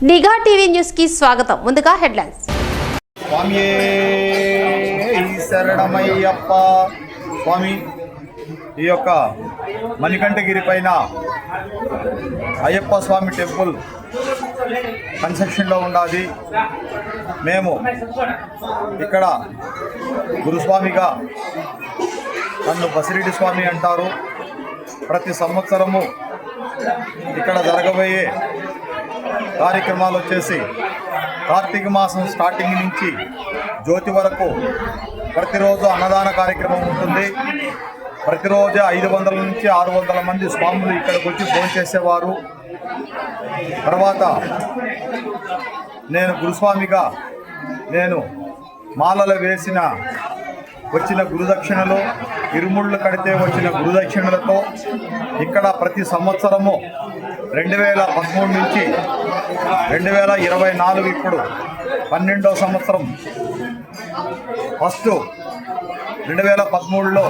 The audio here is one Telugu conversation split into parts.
నిఘా టీవీ న్యూస్ కి స్వాగతం. ముందుగా హెడ్లైన్స్. స్వామి శరణమయ్యప్ప. స్వామి ఈ యొక్క మణికంఠగిరి పైన అయ్యప్ప స్వామి టెంపుల్ కన్స్ట్రక్షన్లో ఉండాలి. మేము ఇక్కడ గురుస్వామిగా నన్ను బసిరెడ్డి స్వామి అంటారు. ప్రతి సంవత్సరము ఇక్కడ జరగబోయే కార్యక్రమాలు వచ్చేసి కార్తీక మాసం స్టార్టింగ్ నుంచి జ్యోతి వరకు ప్రతిరోజు అన్నదాన కార్యక్రమం ఉంటుంది. ప్రతిరోజు 500 నుంచి 600 మంది స్వాములు ఇక్కడికి వచ్చి భోజనం చేసేవారు. తర్వాత నేను గురుస్వామిగా నేను మాలలు వేసిన వచ్చిన గురుదక్షిణలు, ఇరుముళ్ళు కడితే వచ్చిన గురుదక్షిణలతో ఇక్కడ ప్రతి సంవత్సరము 2013 నుంచి 2024 ఇప్పుడు 12వ సంవత్సరం. ఫస్ట్ 2013లో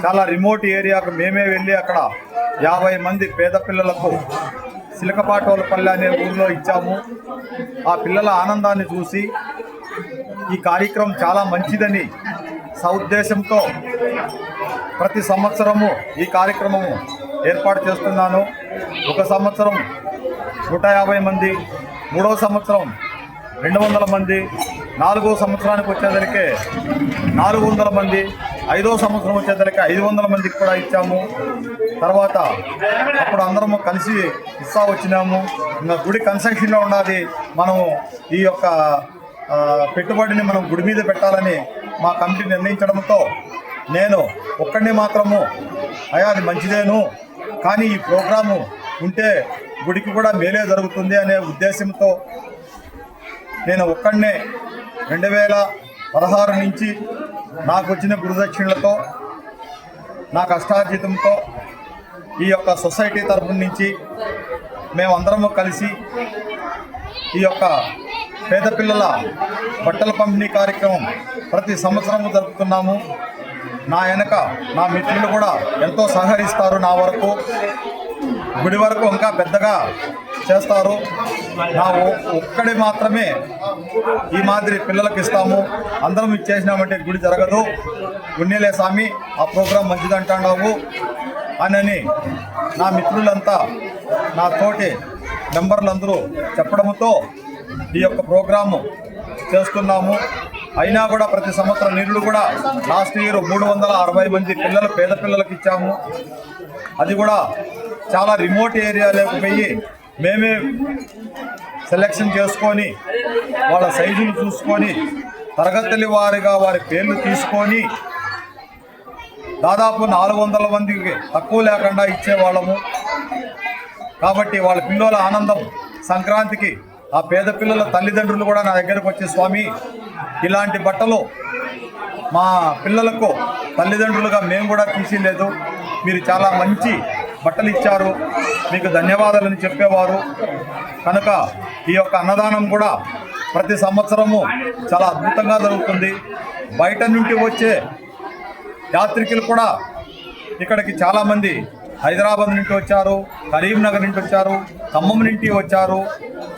చాలా రిమోట్ ఏరియాకు మేమే వెళ్ళి అక్కడ 50 మంది పేద పిల్లలకు సిలకపాటోలపల్లి అనే ఊరిలో ఇచ్చాము. ఆ పిల్లల ఆనందాన్ని చూసి ఈ కార్యక్రమం చాలా మంచిదని సదుద్దేశంతో ప్రతి సంవత్సరము ఈ కార్యక్రమము ఏర్పాటు చేస్తున్నాను. ఒక సంవత్సరం 150 మంది, 3వ సంవత్సరం 200 మంది, 4వ సంవత్సరానికి వచ్చేసరికి 400 మంది, 5వ సంవత్సరం వచ్చేసరికి 500 మందికి కూడా ఇచ్చాము. తర్వాత అప్పుడు అందరము కలిసి ఇస్తా వచ్చినాము. ఇంకా గుడి కన్స్ట్రక్షన్లో ఉన్నది. మనం ఈ యొక్క పెట్టుబడిని మనం గుడి మీద పెట్టాలని మా కమిటీ నిర్ణయించడంతో నేను ఒక్కడిని మాత్రము అయ్యా అది మంచిదేను, కానీ ఈ ప్రోగ్రాము ఉంటే గుడికి కూడా మేలే జరుగుతుంది అనే ఉద్దేశంతో నేను ఒక్కడనే 2016 నుంచి నాకు వచ్చిన గురుదక్షిణలతో నా కష్టార్జితంతో ఈ యొక్క సొసైటీ తరఫు నుంచి మేమందరము కలిసి ఈ యొక్క పేద పిల్లల బట్టల పంపిణీ కార్యక్రమం ప్రతి సంవత్సరము జరుపుతున్నాము. నా వెనక నా మిత్రులు కూడా ఎంతో సహకరిస్తారు. నా వరకు గుడి వరకు ఇంకా పెద్దగా చేస్తారు. నా ఒక్కడి మాత్రమే ఈ మాదిరి పిల్లలకు ఇస్తాము. అందరం ఇచ్చేసినామంటే గుడి జరగదు. గున్నెలే స్వామి ఆ ప్రోగ్రాం మంచిదంటావు అని నా మిత్రులంతా నా తోటి మెంబర్లందరూ చెప్పడంతో ఈ యొక్క ప్రోగ్రాము చేస్తున్నాము. అయినా కూడా ప్రతి సంవత్సరం నీళ్ళు కూడా లాస్ట్ ఇయర్ 360 మంది పిల్లలు పేద పిల్లలకు ఇచ్చాము. అది కూడా చాలా రిమోట్ ఏరియాలోకి పోయి మేమే సెలెక్షన్ చేసుకొని వాళ్ళ సైజులు చూసుకొని తరగతుల వారిగా వారి పేర్లు తీసుకొని దాదాపు 400 మందికి తక్కువ లేకుండా ఇచ్చేవాళ్ళము. కాబట్టి వాళ్ళ పిల్లల ఆనందం సంక్రాంతికి ఆ పేద పిల్లల తల్లిదండ్రులు కూడా నా దగ్గరకు వచ్చే స్వామి ఇలాంటి బట్టలు మా పిల్లలకు తల్లిదండ్రులుగా మేము కూడా తీసిలేదు, మీరు చాలా మంచి బట్టలు ఇచ్చారు, మీకు ధన్యవాదాలని చెప్పేవారు. కనుక ఈ యొక్క అన్నదానం కూడా ప్రతి సంవత్సరము చాలా అద్భుతంగా జరుగుతుంది. బయట నుండి వచ్చే యాత్రికులు కూడా ఇక్కడికి చాలామంది హైదరాబాద్ నుండి వచ్చారు, కరీంనగర్ నుండి వచ్చారు, ఖమ్మం నుండి వచ్చారు,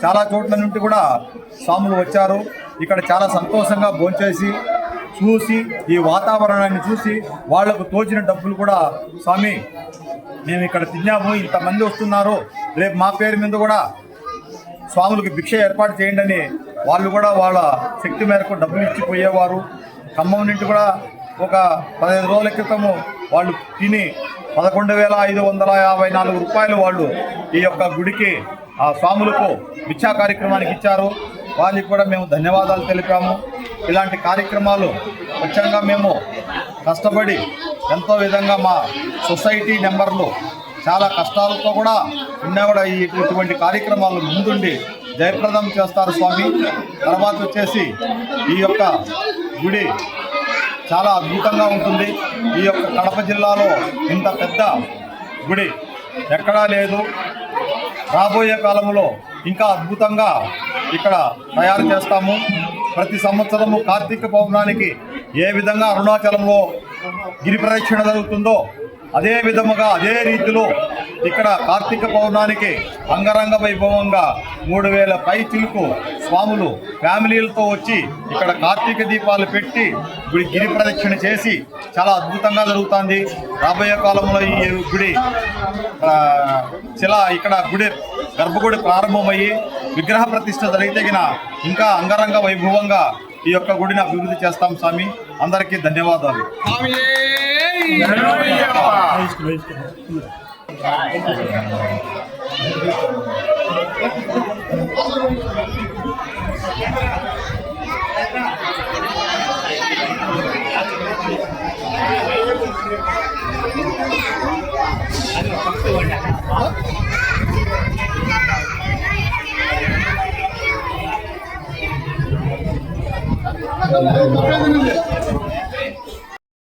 చాలా చోట్ల నుండి కూడా స్వాములు వచ్చారు. ఇక్కడ చాలా సంతోషంగా భోంచేసి చూసి ఈ వాతావరణాన్ని చూసి వాళ్లకు తోచిన డబ్బులు కూడా స్వామి మేము ఇక్కడ తిన్నాము, ఇంతమంది వస్తున్నారు, రేపు మా పేరు మీద కూడా స్వాములకు భిక్ష ఏర్పాటు చేయండి అని వాళ్ళు కూడా వాళ్ళ శక్తి మేరకు డబ్బులు ఇచ్చిపోయేవారు. ఖమ్మం నుండి కూడా ఒక 15 రోజుల క్రితము వాళ్ళు తిని 11,554 రూపాయలు వాళ్ళు ఈ యొక్క గుడికి ఆ స్వాములకు భిక్షా కార్యక్రమానికి ఇచ్చారు. వాళ్ళకి కూడా మేము ధన్యవాదాలు తెలిపాము. ఇలాంటి కార్యక్రమాలు ముఖ్యంగా మేము కష్టపడి ఎంతో విధంగా మా సొసైటీ మెంబర్లు చాలా కష్టాలతో కూడా ఉన్నా కూడా ఇటువంటి కార్యక్రమాలు ముందుండి జయప్రదం చేస్తారు స్వామి. తర్వాత వచ్చేసి ఈ యొక్క గుడి చాలా అద్భుతంగా ఉంటుంది. ఈ యొక్క కడప జిల్లాలో ఇంత పెద్ద గుడి ఎక్కడా లేదు. రాబోయే కాలంలో ఇంకా అద్భుతంగా ఇక్కడ తయారు చేస్తాము. ప్రతి సంవత్సరము కార్తీక పౌర్ణానికి ఏ విధంగా అరుణాచలంలో గిరి ప్రదక్షిణ జరుగుతుందో అదే విధముగా అదే రీతిలో ఇక్కడ కార్తీక పౌర్ణానికి అంగరంగ వైభవంగా 3000 పై చిలుకు స్వాములు ఫ్యామిలీలతో వచ్చి ఇక్కడ కార్తీక దీపాలు పెట్టి గుడి గిరి ప్రదక్షిణ చేసి చాలా అద్భుతంగా జరుగుతుంది. రాబోయే కాలంలో ఈ గుడి ఇక్కడ గుడి గర్భగుడి ప్రారంభమయ్యి విగ్రహ ప్రతిష్ఠ జరిగితే ఇంకా అంగరంగ వైభవంగా ఈ యొక్క గుడిని అభివృద్ధి చేస్తాం స్వామి. అందరికీ ధన్యవాదాలు.